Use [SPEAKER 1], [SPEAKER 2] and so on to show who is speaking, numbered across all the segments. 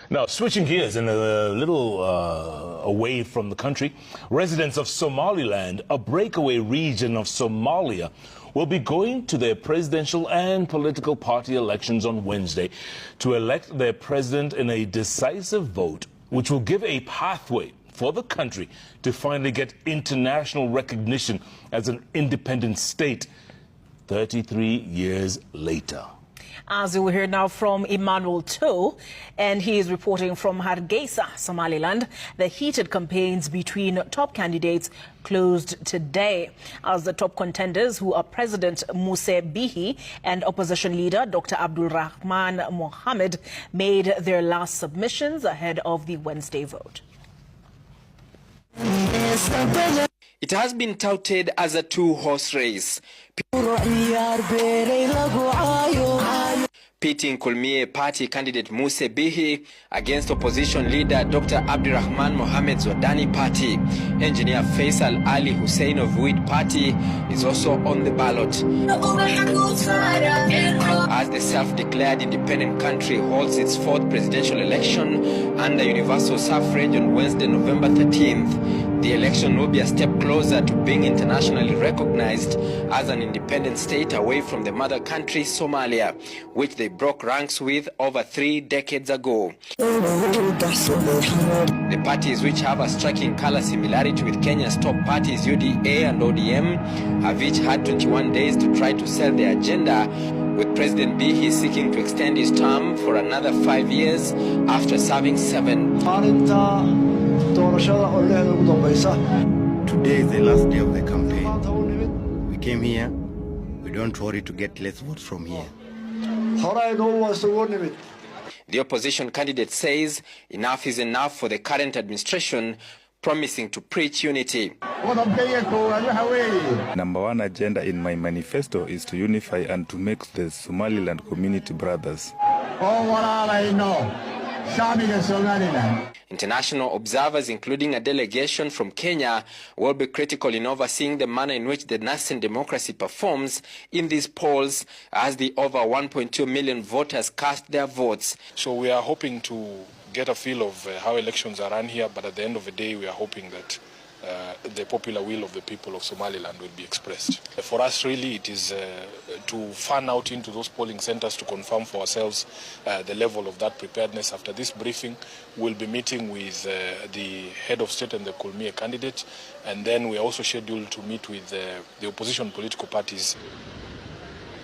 [SPEAKER 1] Now, switching gears and a little away from the country, residents of Somaliland, a breakaway region of Somalia, will be going to their presidential and political party elections on Wednesday to elect their president in a decisive vote, which will give a pathway for the country to finally get international recognition as an independent state 33 years later.
[SPEAKER 2] As we will hear now from Emmanuel To, and he is reporting from Hargeisa, Somaliland. The heated campaigns between top candidates closed today as the top contenders, who are President Muse Bihi and opposition leader Dr. Abdul Rahman Mohammed, made their last submissions ahead of the Wednesday vote.
[SPEAKER 3] It has been touted as a two-horse race, pitting Kulmiye party candidate Muse Bihi against opposition leader Dr. Abdirahman Mohammed's Wadani party. Engineer Faisal Ali Hussein of Wheat party is also on the ballot, as the self-declared independent country holds its fourth presidential election under universal suffrage on Wednesday, November 13th. The election will be a step closer to being internationally recognized as an independent state away from the mother country, Somalia, which they broke ranks with over 3 decades ago. The parties, which have a striking color similarity with Kenya's top parties UDA and ODM, have each had 21 days to try to sell their agenda, with President Bihi seeking to extend his term for another 5 years after serving 7.
[SPEAKER 4] Today is the last day of the campaign. We came here. We don't worry to get less votes from here.
[SPEAKER 3] The opposition candidate says enough is enough for the current administration, promising to preach unity.
[SPEAKER 5] Number one agenda in my manifesto is to unify and to make the Somaliland community brothers.
[SPEAKER 3] International observers, including a delegation from Kenya, will be critical in overseeing the manner in which the nascent democracy performs in these polls, as the over 1.2 million voters cast their votes.
[SPEAKER 6] So we are hoping to get a feel of how elections are run here, but at the end of the day, we are hoping that the popular will of the people of Somaliland will be expressed. For us, really, it is to fan out into those polling centers to confirm for ourselves the level of that preparedness. After this briefing, we'll be meeting with the head of state and the Kulmiye candidate, and then we are also scheduled to meet with the opposition political parties.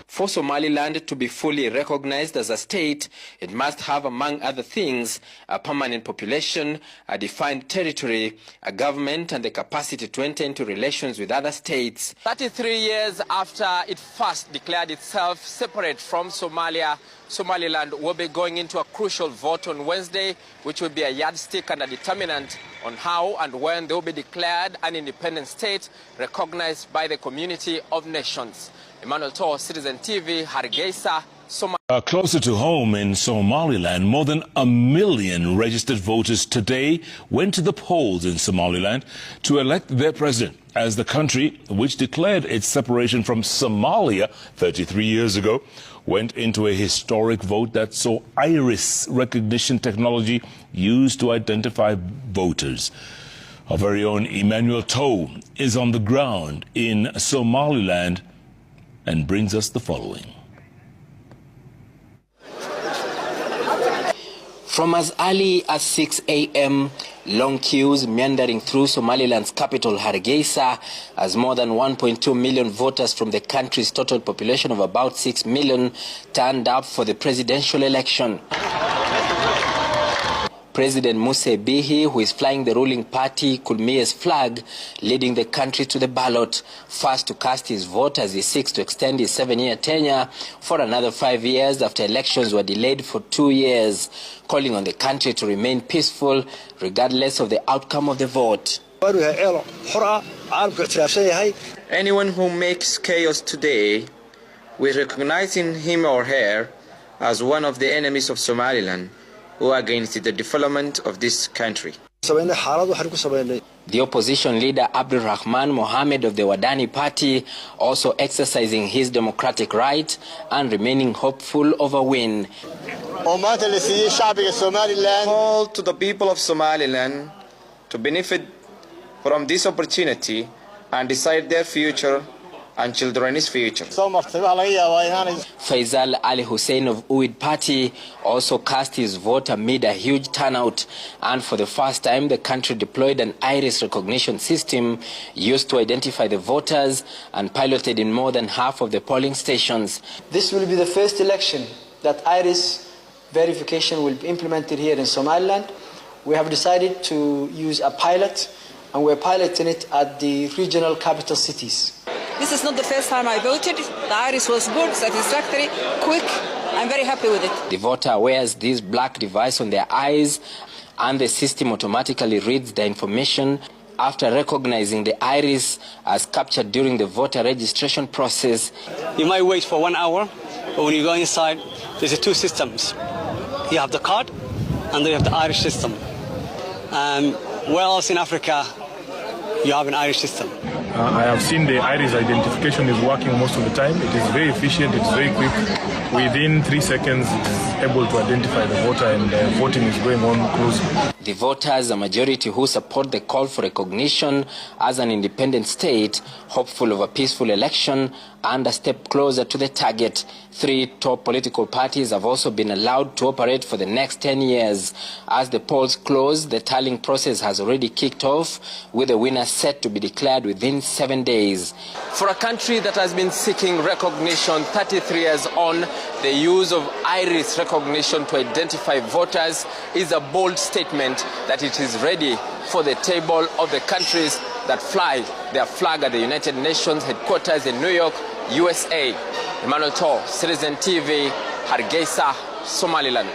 [SPEAKER 3] For Somaliland to be fully recognized as a state, it must have, among other things, a permanent population, a defined territory, a government, and the capacity to enter into relations with other states. 33 years after it first declared itself separate from Somalia, Somaliland will be going into a crucial vote on Wednesday, which will be a yardstick and a determinant on how and when they will be declared an independent state recognized by the community of nations. Emmanuel To, Citizen TV, Hargeisa, Somalia.
[SPEAKER 1] Closer to home in Somaliland, more than 1 million registered voters today went to the polls in Somaliland to elect their president, as the country, which declared its separation from Somalia 33 years ago, went into a historic vote that saw iris recognition technology used to identify voters. Our very own Emmanuel To is on the ground in Somaliland and brings us the following.
[SPEAKER 3] From as early as 6 a.m., long queues meandering through Somaliland's capital, Hargeisa, as more than 1.2 million voters from the country's total population of about 6 million turned up for the presidential election. President Muse Bihi, who is flying the ruling party Kulmiye's flag, leading the country to the ballot, first to cast his vote as he seeks to extend his 7-year tenure for another 5 years after elections were delayed for 2 years, calling on the country to remain peaceful regardless of the outcome of the vote.
[SPEAKER 7] Anyone who makes chaos today, we're recognizing him or her as one of the enemies of Somaliland, who are against the development of this country.
[SPEAKER 3] The opposition leader Abdul Rahman Mohammed of the Wadani party also exercising his democratic right and remaining hopeful of a win.
[SPEAKER 7] Call to the people of Somaliland to benefit from this opportunity and decide their future and children's future.
[SPEAKER 3] Faisal Ali Hussein of Uid Party also cast his vote amid a huge turnout, and for the first time the country deployed an iris recognition system used to identify the voters and piloted in more than half of the polling stations.
[SPEAKER 8] This will be the first election that iris verification will be implemented here in Somaliland. We have decided to use a pilot, and we're piloting it at the regional capital cities.
[SPEAKER 9] This is not the first time I voted. The iris was good, satisfactory, quick. I'm very happy with it.
[SPEAKER 3] The voter wears this black device on their eyes, and the system automatically reads the information after recognizing the iris as captured during the voter registration process.
[SPEAKER 10] You might wait for 1 hour, but when you go inside, there's two systems. You have the card, and then you have the Irish system. Where else in Africa you have an Irish system?
[SPEAKER 6] I have seen the iris identification is working most of the time. It is very efficient, it's very quick. Within 3 seconds, it is able to identify the voter, and voting is going on closely.
[SPEAKER 3] The voters, a majority who support the call for recognition as an independent state, hopeful of a peaceful election and a step closer to the target. 3 top political parties have also been allowed to operate for the next 10 years. As the polls close, the tallying process has already kicked off, with the winner set to be declared within 7 days. For a country that has been seeking recognition 33 years on, the use of iris recognition to identify voters is a bold statement that it is ready for the table of the countries that fly their flag at the United Nations headquarters in New York, USA. Emmanuel Tor, Citizen TV, Hargeisa, Somaliland.